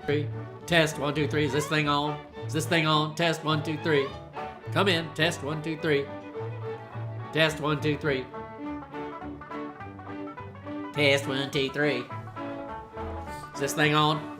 3. Test 1, 2, 3. Is this thing on? Is this thing on? Test 1, 2, 3. Come in. Test 1, 2, 3. Test 1, 2, 3. Test 1, 2, 3. Is this thing on?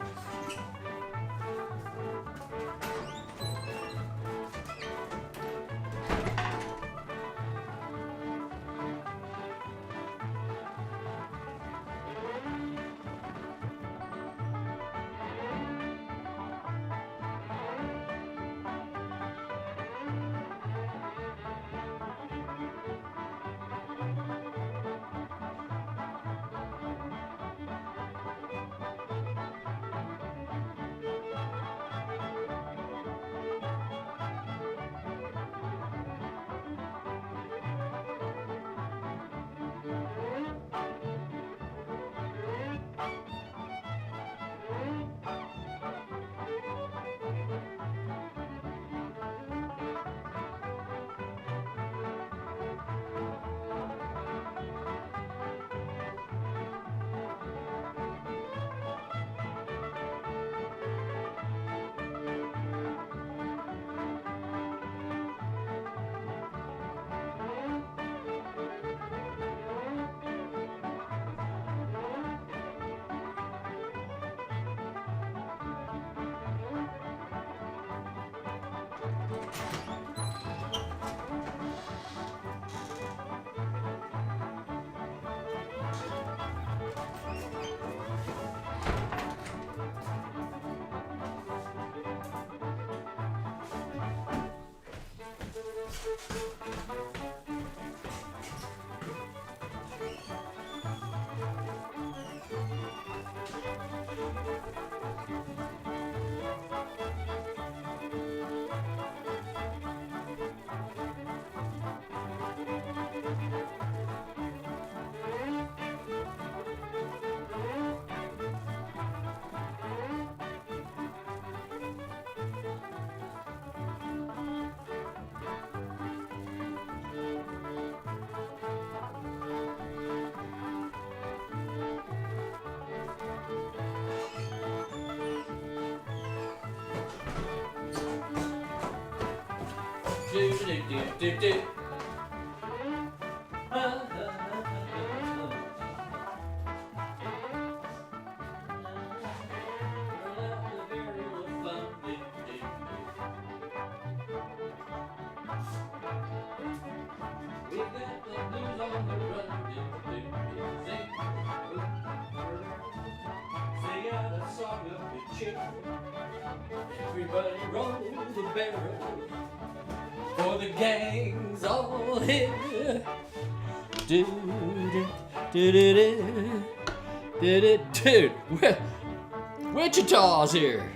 Do. Everybody roll the barrel for the gang's all here. Dude, Wichita's here,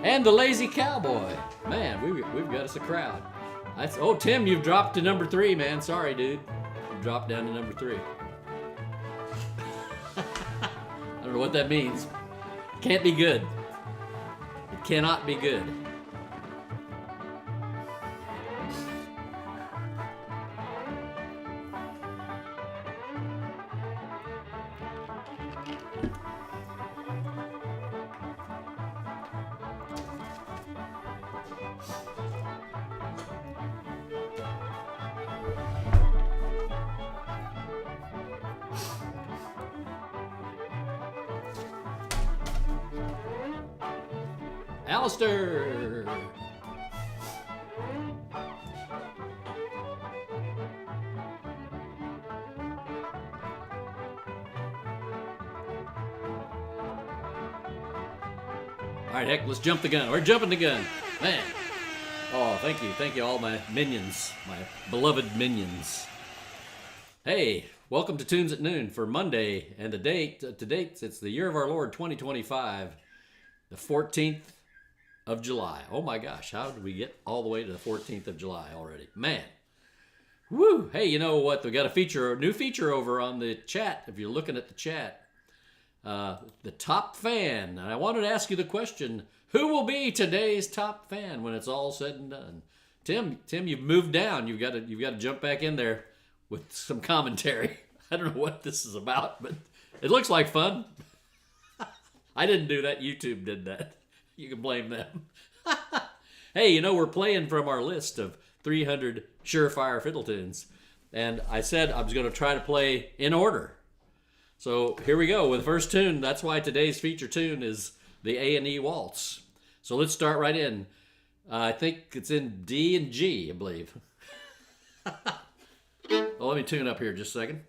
and the Lazy Cowboy. Man, we've got us a crowd. Oh, Tim, you've dropped to number 3, man. Sorry, dude. You dropped down to number 3. I don't know what that means. Can't be good. It cannot be good. Alistair! Alright, heck, let's jump the gun. We're jumping the gun. Man. Oh, thank you. Thank you, all my minions. My beloved minions. Hey, welcome to Tunes at Noon for Monday. And the date, it's the year of our Lord 2025. The 14th of July. Oh my gosh, how did we get all the way to the 14th of July already? Man. Woo! Hey, you know what? We got a new feature over on the chat. If you're looking at the chat, the top fan. And I wanted to ask you the question: who will be today's top fan when it's all said and done? Tim, you've moved down. You've got to jump back in there with some commentary. I don't know what this is about, but it looks like fun. I didn't do that. YouTube did that. You can blame them. Hey, you know, we're playing from our list of 300 Sure-Fire Fiddle Tunes. And I said I was going to try to play in order. So here we go with the first tune. That's why today's feature tune is the A&E Waltz. So let's start right in. I think it's in D and G, I believe. Well, let me tune up here just a second.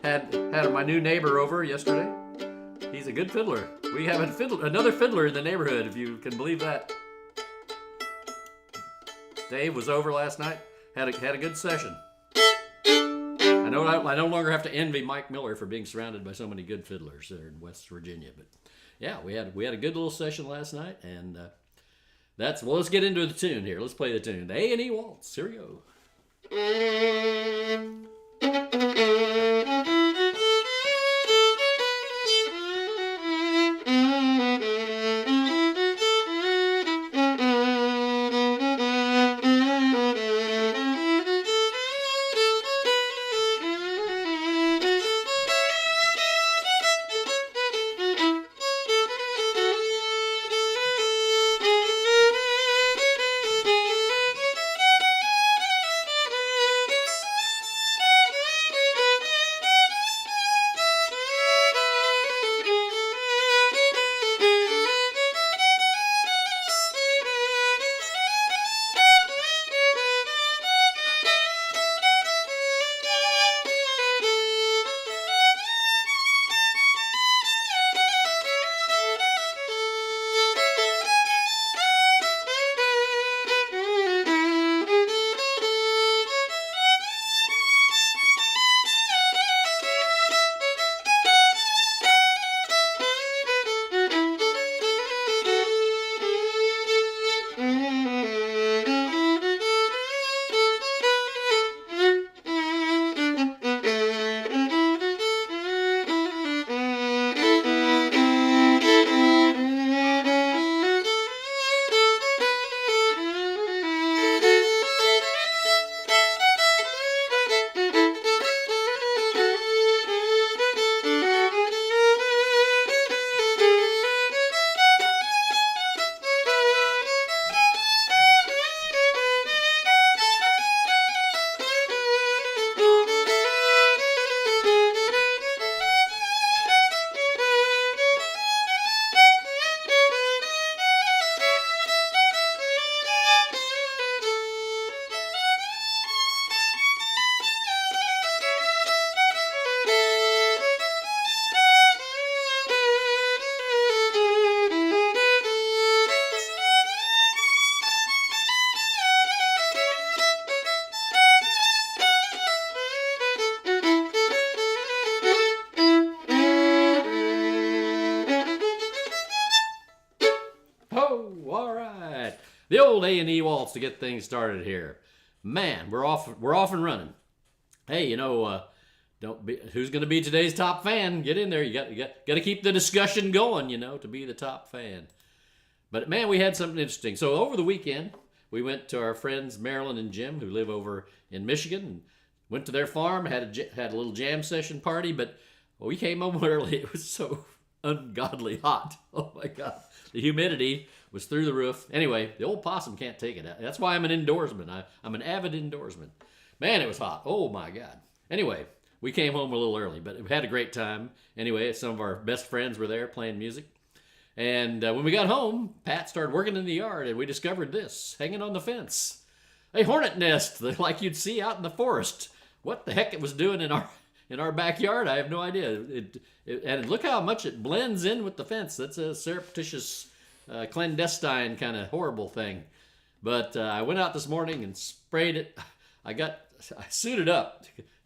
Had my new neighbor over yesterday. He's a good fiddler. We have another fiddler in the neighborhood, if you can believe that. Dave was over last night. Had a good session. I no longer have to envy Mike Miller for being surrounded by so many good fiddlers there in West Virginia. But yeah, we had a good little session last night, and well. Let's get into the tune here. Let's play the tune. The A&E Waltz. Here we go. The old A&E Waltz to get things started here. Man, we're off and running. Hey, you know, who's going to be today's top fan? Get in there. You got to keep the discussion going, you know, to be the top fan. But man, we had something interesting. So over the weekend, we went to our friends Marilyn and Jim, who live over in Michigan, and went to their farm, had a little jam session party, but we came home early. It was so ungodly hot. Oh my God. The humidity was through the roof. Anyway, the old possum can't take it. That's why I'm an indoorsman. I'm an avid indoorsman. Man, it was hot. Oh my God. Anyway, we came home a little early, but we had a great time. Anyway, some of our best friends were there playing music. And when we got home, Pat started working in the yard, and we discovered this hanging on the fence. A hornet nest, like you'd see out in the forest. What the heck it was doing in our backyard, I have no idea. And look how much it blends in with the fence. That's a surreptitious, clandestine kind of horrible thing. But I went out this morning and sprayed it. I suited up.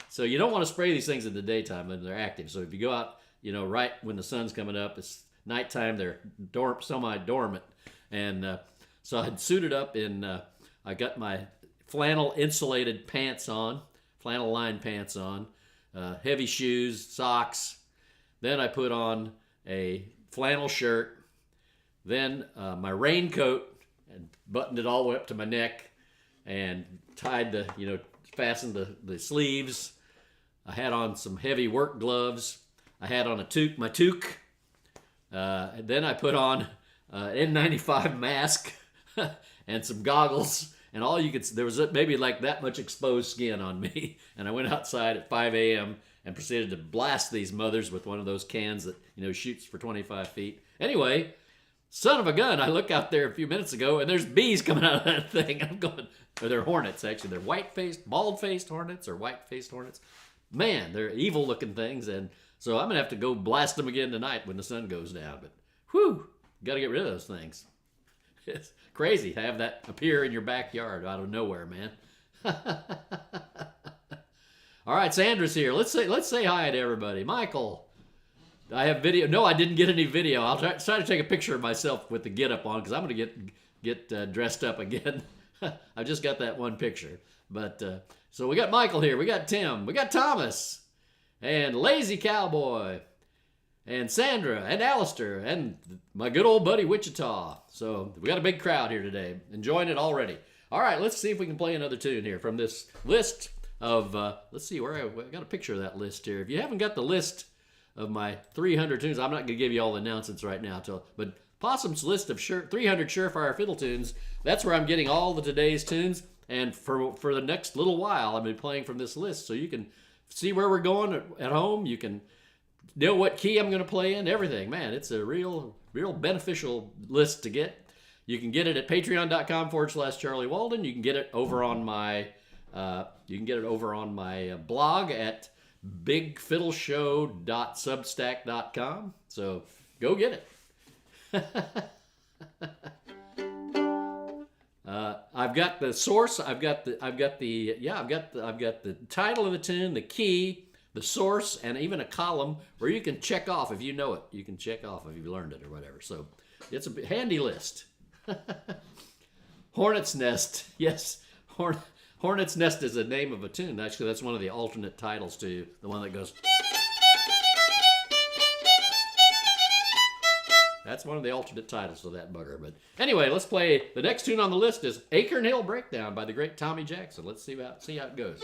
So you don't want to spray these things in the daytime when they're active. So if you go out, you know, right when the sun's coming up, it's nighttime, they're semi-dormant. And so I'd suited up in, I got my flannel insulated pants on, flannel lined pants on, heavy shoes, socks. Then I put on a flannel shirt, then my raincoat, and buttoned it all the way up to my neck, and tied fastened the sleeves. I had on some heavy work gloves. I had on my toque, Then I put on an N95 mask and some goggles, and all you could, there was maybe like that much exposed skin on me. And I went outside at 5 a.m. and proceeded to blast these mothers with one of those cans that, shoots for 25 feet. Anyway, son of a gun, I look out there a few minutes ago, and there's bees coming out of that thing. I'm going, or they're hornets, actually. They're white-faced, bald-faced hornets, or white-faced hornets. Man, they're evil-looking things, and so I'm going to have to go blast them again tonight when the sun goes down. But, whew, got to get rid of those things. It's crazy to have that appear in your backyard out of nowhere, man. All right, Sandra's here. Let's say hi to everybody. Michael, I have video. No, I didn't get any video. I'll try to take a picture of myself with the get-up on, because I'm going to get dressed up again. I just got that one picture. But so we got Michael here. We got Tim. We got Thomas. And Lazy Cowboy. And Sandra. And Alistair. And my good old buddy Wichita. So we got a big crowd here today. Enjoying it already. All right, let's see if we can play another tune here from this list of, let's see, I got a picture of that list here. If you haven't got the list of my 300 tunes, I'm not going to give you all the announcements right now, but Possum's list of 300 Sure-Fire Fiddle Tunes, that's where I'm getting all the today's tunes, and for the next little while, I'm going to be playing from this list, so you can see where we're going at home, you can know what key I'm going to play in, everything. Man, it's a real beneficial list to get. You can get it at patreon.com/Charlie Walden. You can get it over on my blog at bigfiddleshow.substack.com. So go get it. I've got the source. I've got the title of the tune, the key, the source, and even a column where you can check off if you know it. You can check off if you've learned it or whatever. So it's a handy list. Hornet's Nest. Yes, Hornet's Nest is the name of a tune. Actually, that's one of the alternate titles to the one that goes. That's one of the alternate titles to that bugger. But anyway, let's play. The next tune on the list is Acorn Hill Breakdown by the great Tommy Jackson. Let's see how it goes.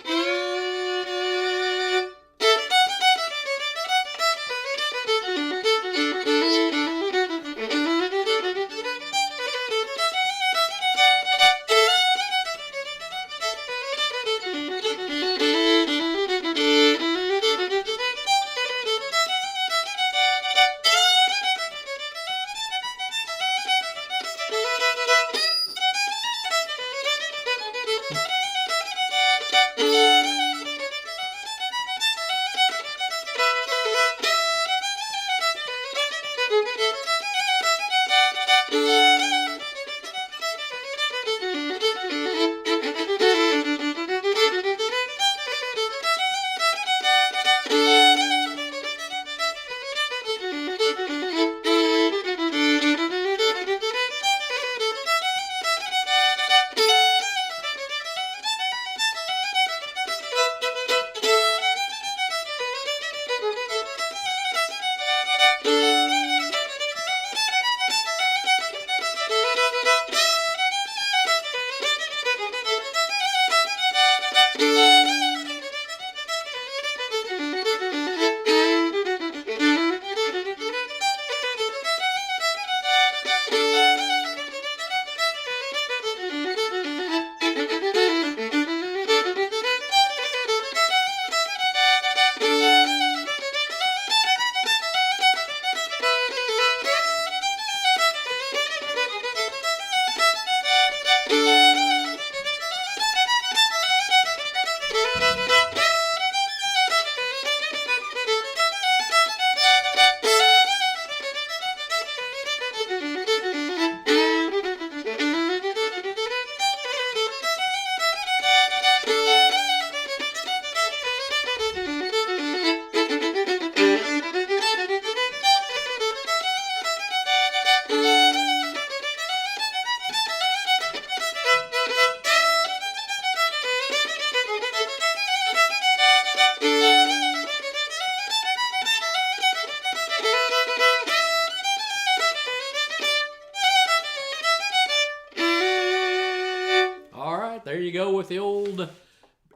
There you go with the old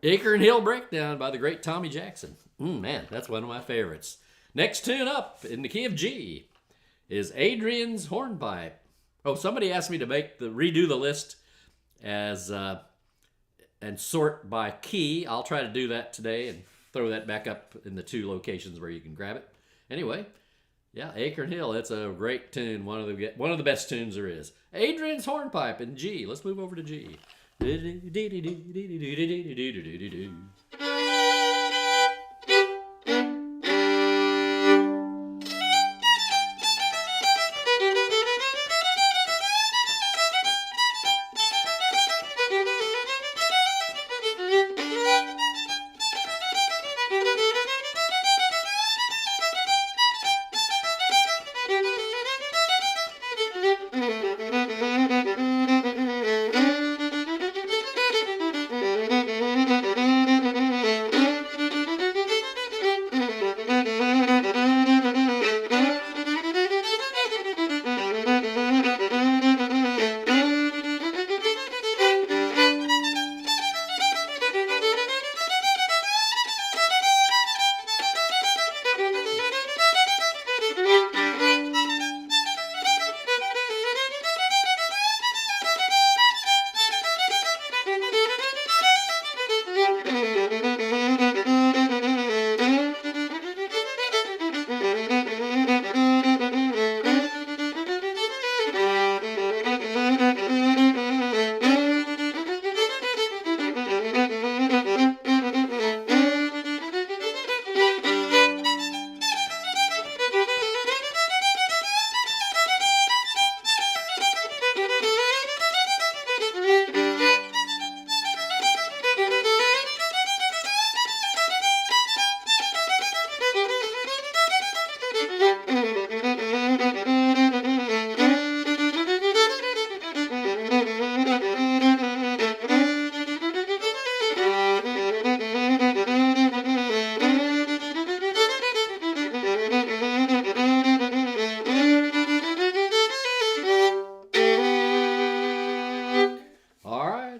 Acorn Hill Breakdown by the great Tommy Jackson. Man, that's one of my favorites. Next tune up in the key of G is Adrian's Hornpipe. Oh, somebody asked me to redo the list as and sort by key. I'll try to do that today and throw that back up in the 2 locations where you can grab it. Anyway, yeah, Acorn Hill. It's a great tune. One of the best tunes there is. Adrian's Hornpipe in G. Let's move over to G.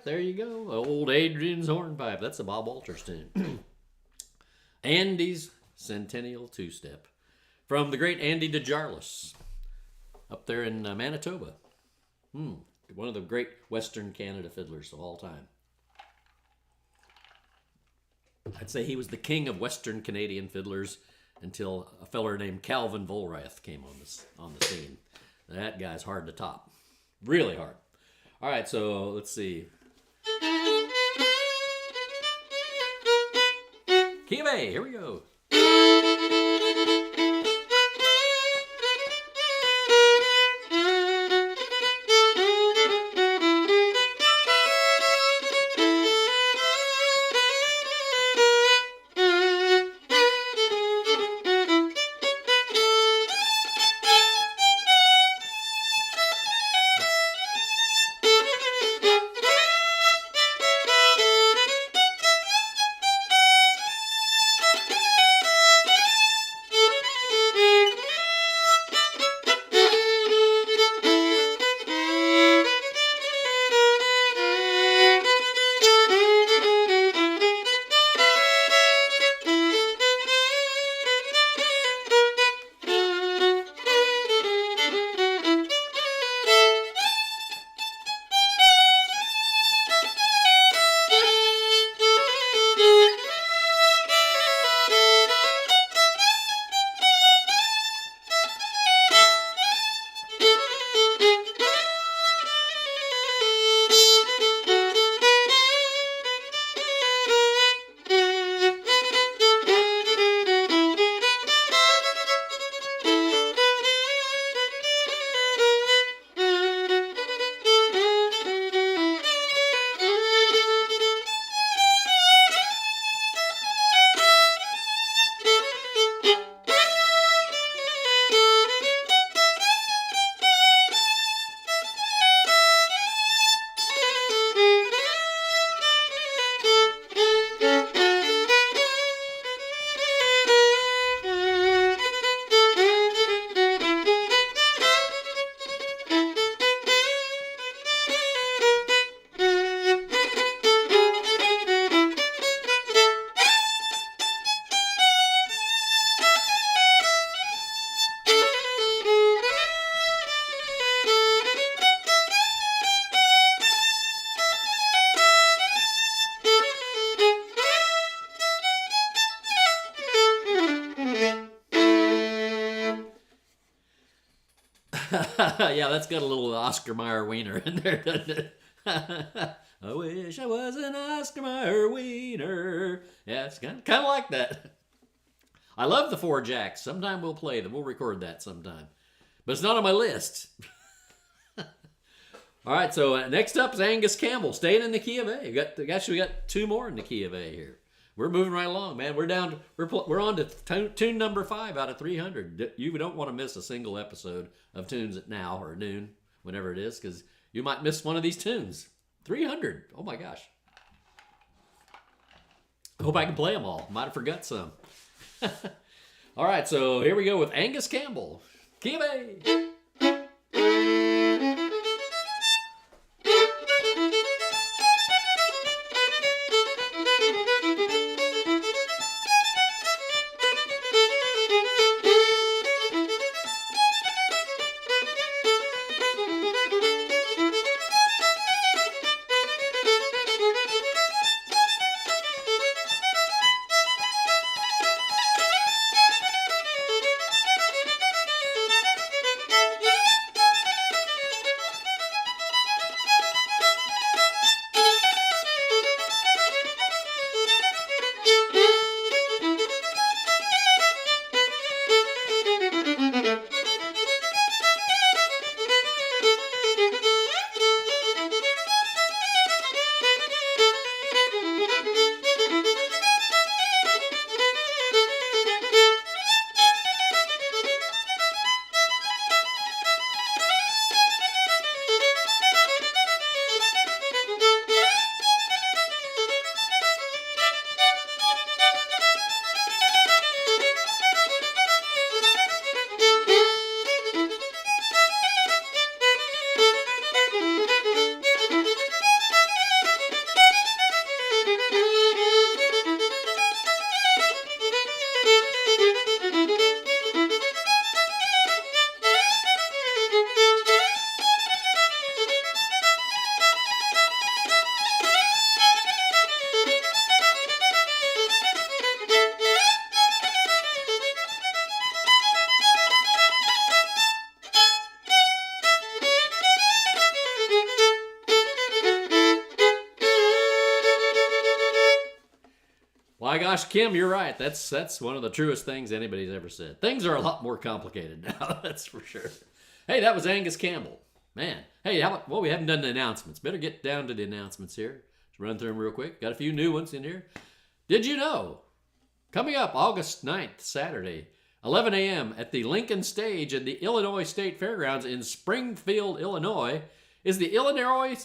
There you go. Old Adrian's Hornpipe. That's a Bob Walters tune. Andy's Centennial Two-Step. From the great Andy DeJarlis. Up there in Manitoba. One of the great Western Canada fiddlers of all time. I'd say he was the king of Western Canadian fiddlers until a feller named Calvin Volrath came on the scene. That guy's hard to top. Really hard. All right, so let's see. Key of A, here we go. Yeah, that's got a little Oscar Mayer wiener in there, doesn't it? I wish I was an Oscar Mayer wiener. Yeah, it's kind of like that. I love the Four Jacks. Sometime we'll play them. We'll record that sometime. But it's not on my list. All right, so next up is Angus Campbell, staying in the key of A. We got two more in the key of A here. We're moving right along, man. We're on to tune number 5 out of 300. You don't want to miss a single episode of Tunes at Now or noon, whenever it is, because you might miss one of these tunes. 300. Oh my gosh. I hope I can play them all. Might have forgot some. All right, so here we go with Angus Campbell, key of A. My gosh, Kim, you're right. That's one of the truest things anybody's ever said. Things are a lot more complicated now, that's for sure. Hey, that was Angus Campbell. Man, hey, well, we haven't done the announcements. Better get down to the announcements here. Let's run through them real quick. Got a few new ones in here. Did you know? Coming up August 9th, Saturday, 11 a.m. at the Lincoln Stage at the Illinois State Fairgrounds in Springfield, Illinois, is the Illinois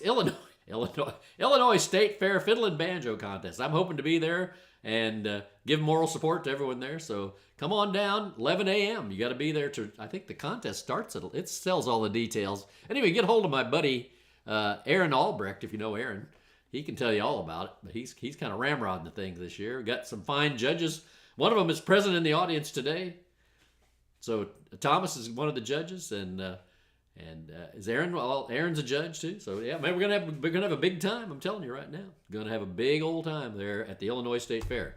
State Fair Fiddle and Banjo Contest. I'm hoping to be there and give moral support to everyone there. So come on down, 11 a.m. You got to be there I think the contest starts it tells all the details. Anyway, get hold of my buddy Aaron Albrecht, if you know Aaron. He can tell you all about it. But he's kind of ramrodding the thing this year. We got some fine judges. One of them is present in the audience today. So Thomas is one of the judges, and is Aaron? Well, Aaron's a judge too. So yeah, man, we're gonna have a big time. I'm telling you right now, gonna have a big old time there at the Illinois State Fair.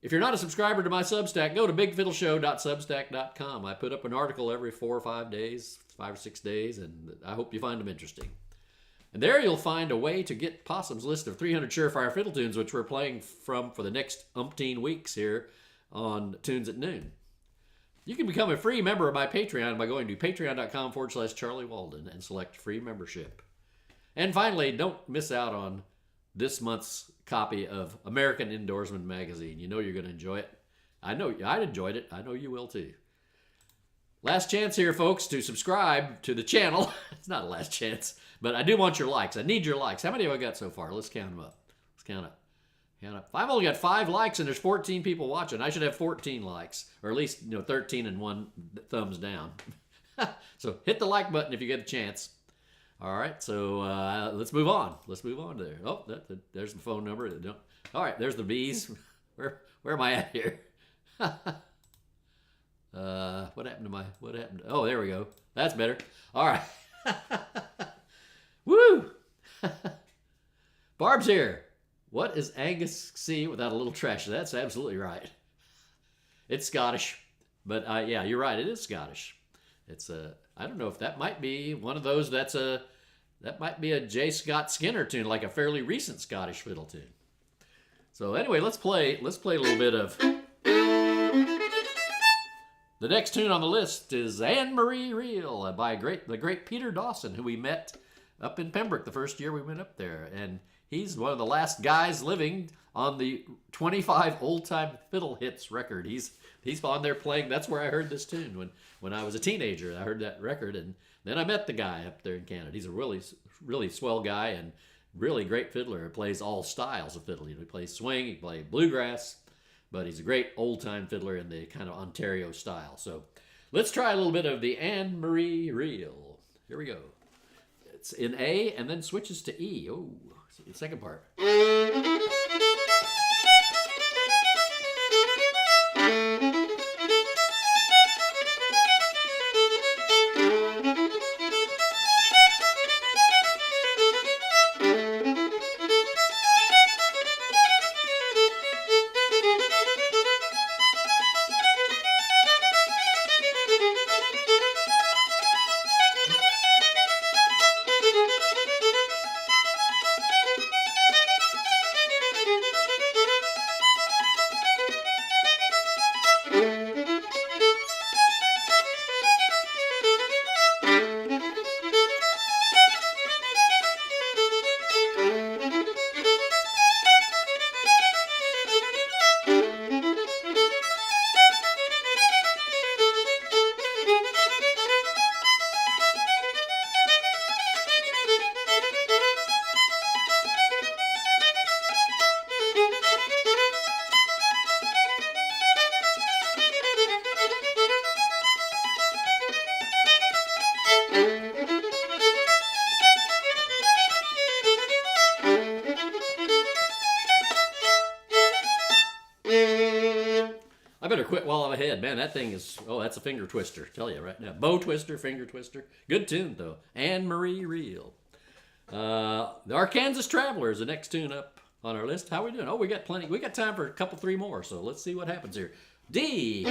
If you're not a subscriber to my Substack, go to bigfiddleshow.substack.com. I put up an article every 4 or 5 days, 5 or 6 days, and I hope you find them interesting. And there you'll find a way to get Possum's list of 300 Sure-Fire Fiddle Tunes, which we're playing from for the next umpteen weeks here on Tunes at Noon. You can become a free member of my Patreon by going to patreon.com/Charlie Walden and select free membership. And finally, don't miss out on this month's copy of American Indoorsman Magazine. You know you're going to enjoy it. I know I enjoyed it. I know you will too. Last chance here, folks, to subscribe to the channel. It's not a last chance, but I do want your likes. I need your likes. How many have I got so far? Let's count them up. Let's count up. I've only got 5 likes and there's 14 people watching. I should have 14 likes, or at least 13 and 1 thumbs down. So hit the like button if you get a chance. All right, so let's move on. Let's move on there. Oh, there's the phone number. All right, there's the bees. Where am I at here? What happened? Oh, there we go. That's better. All right. Woo! Barb's here. What is Angus C without a little trash? That's absolutely right. It's Scottish, but yeah, you're right. It is Scottish. It's a, I don't know if that might be one of those that might be a J. Scott Skinner tune, like a fairly recent Scottish fiddle tune. So anyway, let's play a little bit of. The next tune on the list is Anne-Marie Reel by the great Peter Dawson, who we met up in Pembroke the first year we went up there. And he's one of the last guys living on the 25 old-time fiddle hits record. He's on there playing. That's where I heard this tune when I was a teenager. I heard that record, and then I met the guy up there in Canada. He's a really, really swell guy and really great fiddler. He plays all styles of fiddle. He plays swing, he plays bluegrass, but he's a great old-time fiddler in the kind of Ontario style. So let's try a little bit of the Anne-Marie Reel. Here we go. It's in A and then switches to E. Oh, the second part. I better quit while I'm ahead. Man, that thing is, oh, that's a finger twister. Tell you right now. Bow twister, finger twister. Good tune, though. Anne-Marie Reel. The Arkansas Traveler is the next tune up on our list. How we doing? Oh, we got plenty. We got time for a couple, three more, so let's see what happens here. D.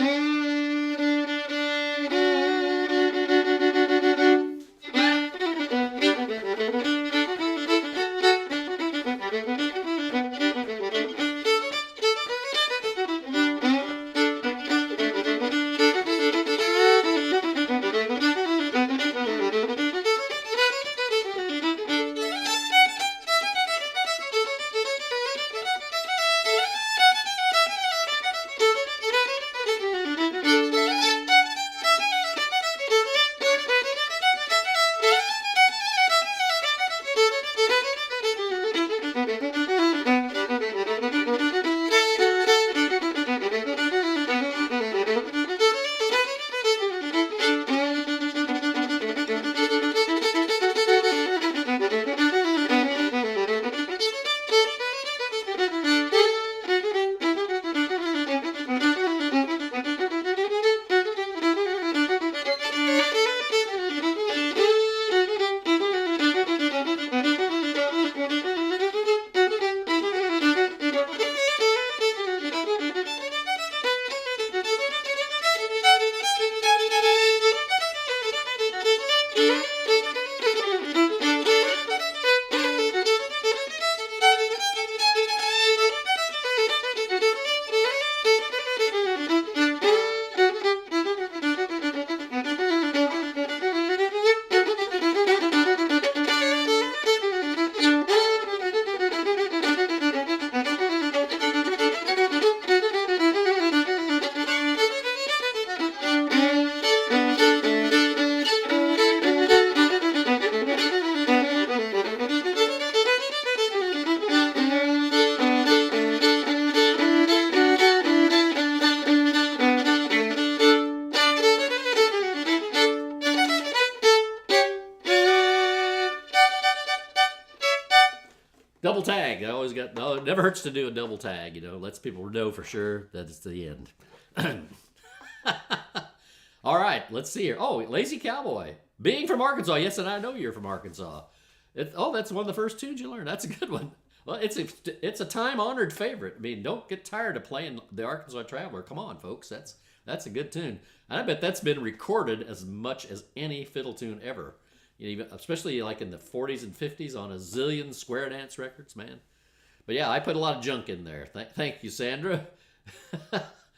Double tag. I always got. No, it never hurts to do a double tag. You know, lets people know for sure that it's the end. All right, let's see here. Oh, Lazy Cowboy. Being from Arkansas. Yes, and I know you're from Arkansas. That's one of the first tunes you learned. That's a good one. Well, it's a time-honored favorite. I mean, don't get tired of playing the Arkansas Traveler. Come on, folks. That's That's a good tune. And I bet that's been recorded as much as any fiddle tune ever. You know, even, especially like in the 40s and 50s on a zillion square dance records, man. But yeah, I put a lot of junk in there. Thank you, Sandra.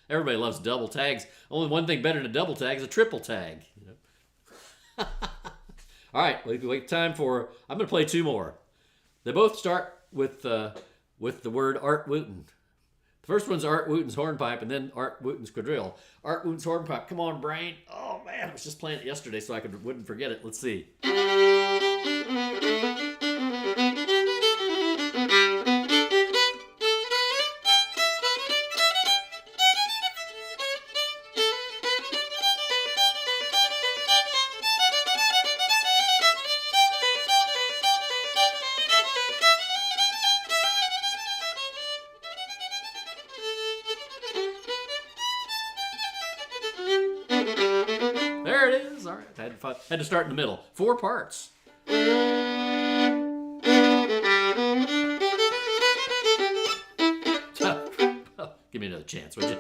Everybody loves double tags. Only one thing better than a double tag is a triple tag. You know? All right, wait. Time for. I'm going to play two more. They both start with the word Art Wooten. The first one's Art Wooten's hornpipe, and then Art Wooten's quadrille. Art Wooten's hornpipe. Come on, brain. Oh man, I was just playing it yesterday, so I wouldn't forget it. Let's see. There it is. All right. Had to start in the middle. 4 parts. Give me another chance, would you?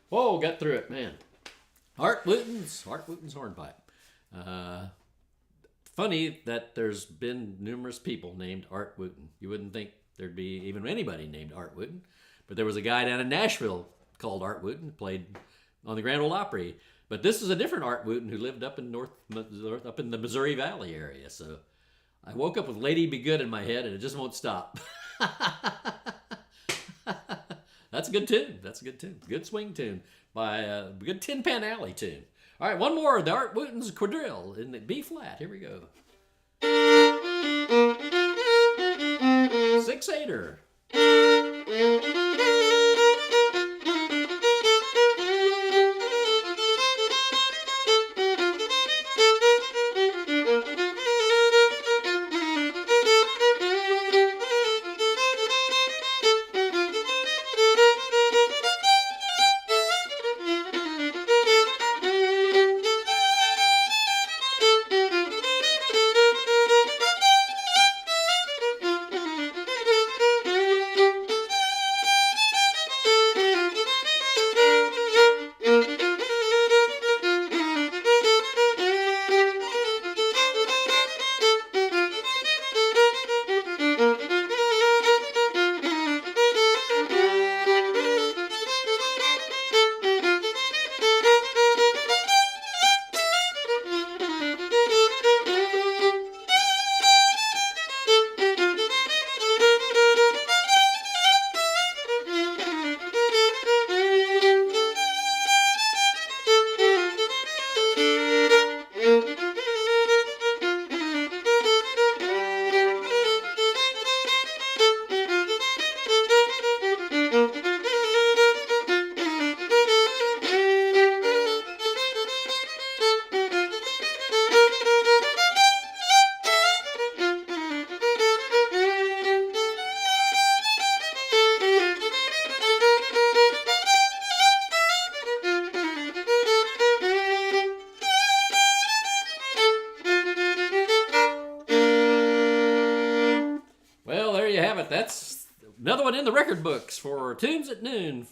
Whoa, got through it, man. Art Wooten's hornpipe. Funny that there's been numerous people named Art Wooten. You wouldn't think there'd be even anybody named Art Wooten, but there was a guy down in Nashville called Art Wooten, played on the Grand Ole Opry. But this is a different Art Wooten who lived up in up in the Missouri Valley area. So I woke up with "Lady Be Good" in my head, and it just won't stop. That's a good tune. Good swing tune by a good Tin Pan Alley tune. All right, one more. The Art Wooten's quadrille in the B flat. Here we go. 6/8er. Another one in the record books for Tunes at Noon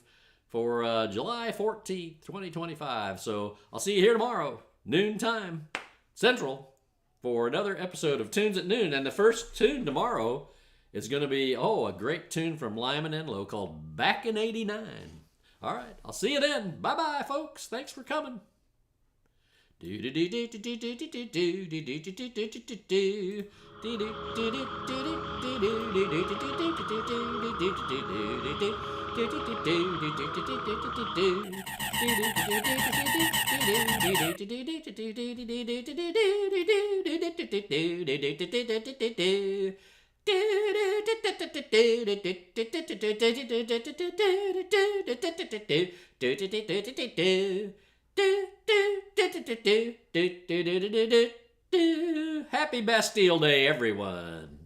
for July 14th, 2025. So I'll see you here tomorrow, noon time, Central, for another episode of Tunes at Noon. And the first tune tomorrow is going to be, a great tune from Lyman and Low called Back in 89. All right, I'll see you then. Bye-bye, folks. Thanks for coming. Happy Bastille Day, everyone.